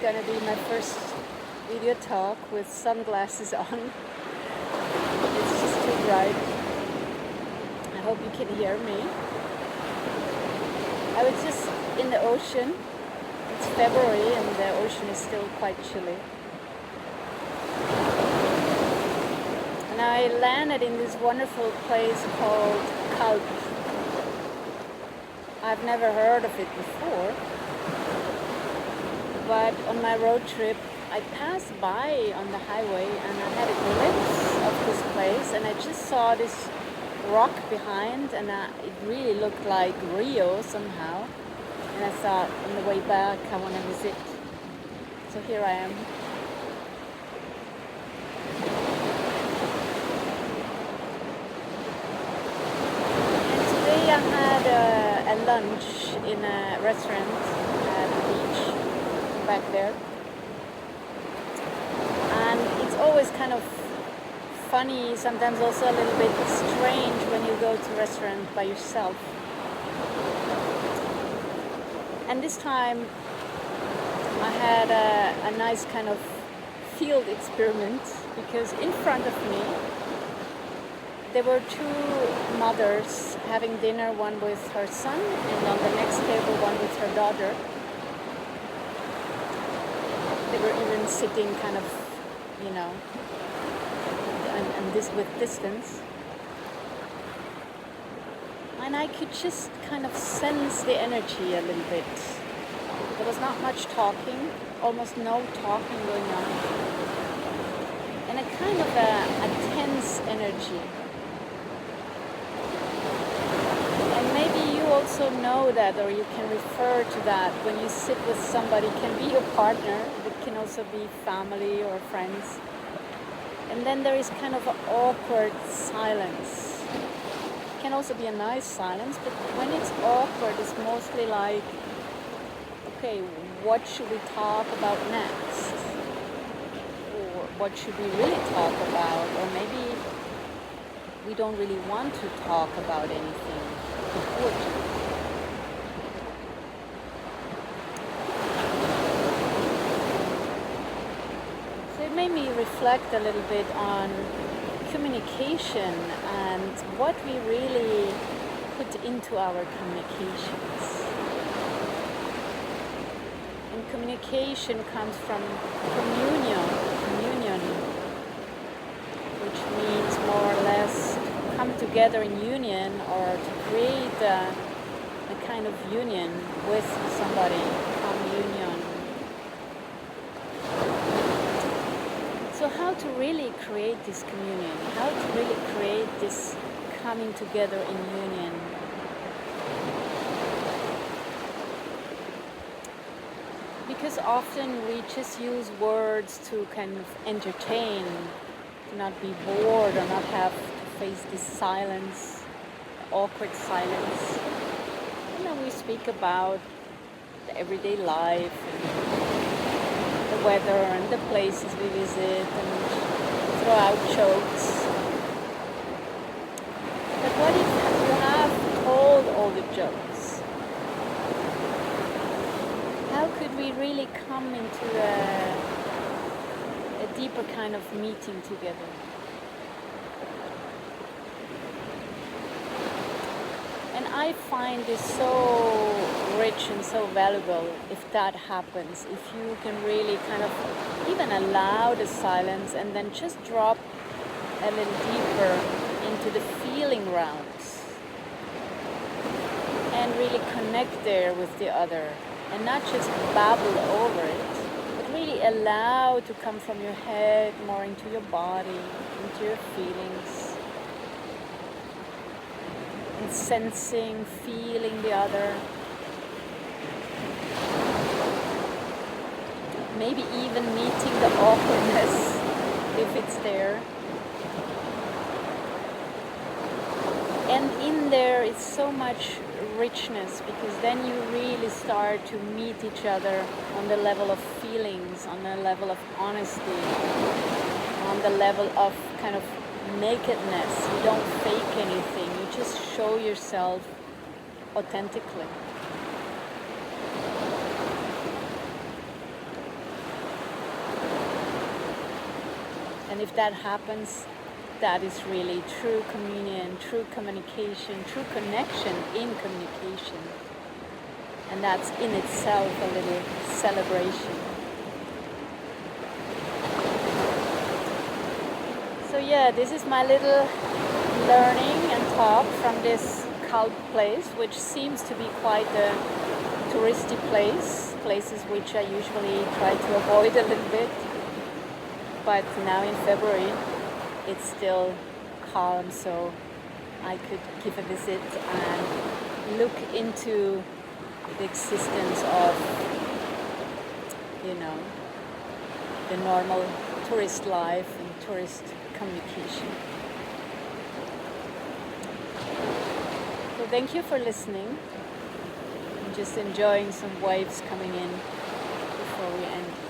gonna be my first video talk with sunglasses on. It's just too bright. I hope you can hear me. I was just in the ocean. It's February and the ocean is still quite chilly. And I landed in this wonderful place called Calp. I've never heard of it before, but on my road trip I passed by on the highway and I had a glimpse of this place, and I just saw this rock behind, and it really looked like Rio somehow, and I thought on the way back I want to visit. So here I am. I had a lunch in a restaurant at the beach back there, and it's always kind of funny, sometimes also a little bit strange when you go to a restaurant by yourself. And this time I had a nice kind of field experiment, because in front of me there were two mothers having dinner, one with her son, and on the next table one with her daughter. They were even sitting kind of, and this with distance. And I could just kind of sense the energy a little bit. There was not much talking, almost no talking going on, and a kind of a tense energy. Also know that, or you can refer to that when you sit with somebody. It can be your partner, but it can also be family or friends, and then there is kind of an awkward silence. It can also be a nice silence, but when it's awkward, it's mostly like, okay, what should we talk about next, or what should we really talk about, or maybe we don't really want to talk about anything important. So it made me reflect a little bit on communication and what we really put into our communications. And communication comes from communion, which means more or less come together in union, or to create a kind of union with somebody, communion. So how to really create this communion? How to really create this coming together in union? Because often we just use words to kind of entertain, to not be bored or not have face this silence, awkward silence. And then we speak about the everyday life and the weather and the places we visit, and throw out jokes. But what if you have told all the jokes? How could we really come into a deeper kind of meeting together? And I find this so rich and so valuable if that happens, if you can really kind of even allow the silence and then just drop a little deeper into the feeling rounds and really connect there with the other, and not just babble over it, but really allow to come from your head more into your body, into your feelings. And sensing, feeling the other. Maybe even meeting the awkwardness if it's there. And in there is so much richness, because then you really start to meet each other on the level of feelings, on the level of honesty, on the level of kind of nakedness. You don't fake anything, you just show yourself authentically. And if that happens, that is really true communion, true communication, true connection in communication. And that's in itself a little celebration. So yeah, this is my little learning and talk from this Calp place, which seems to be quite a touristy places which I usually try to avoid a little bit. But now in February, it's still calm, so I could give a visit and look into the existence of, the normal tourist life and tourist communication. So thank you for listening. I'm just enjoying some waves coming in before we end.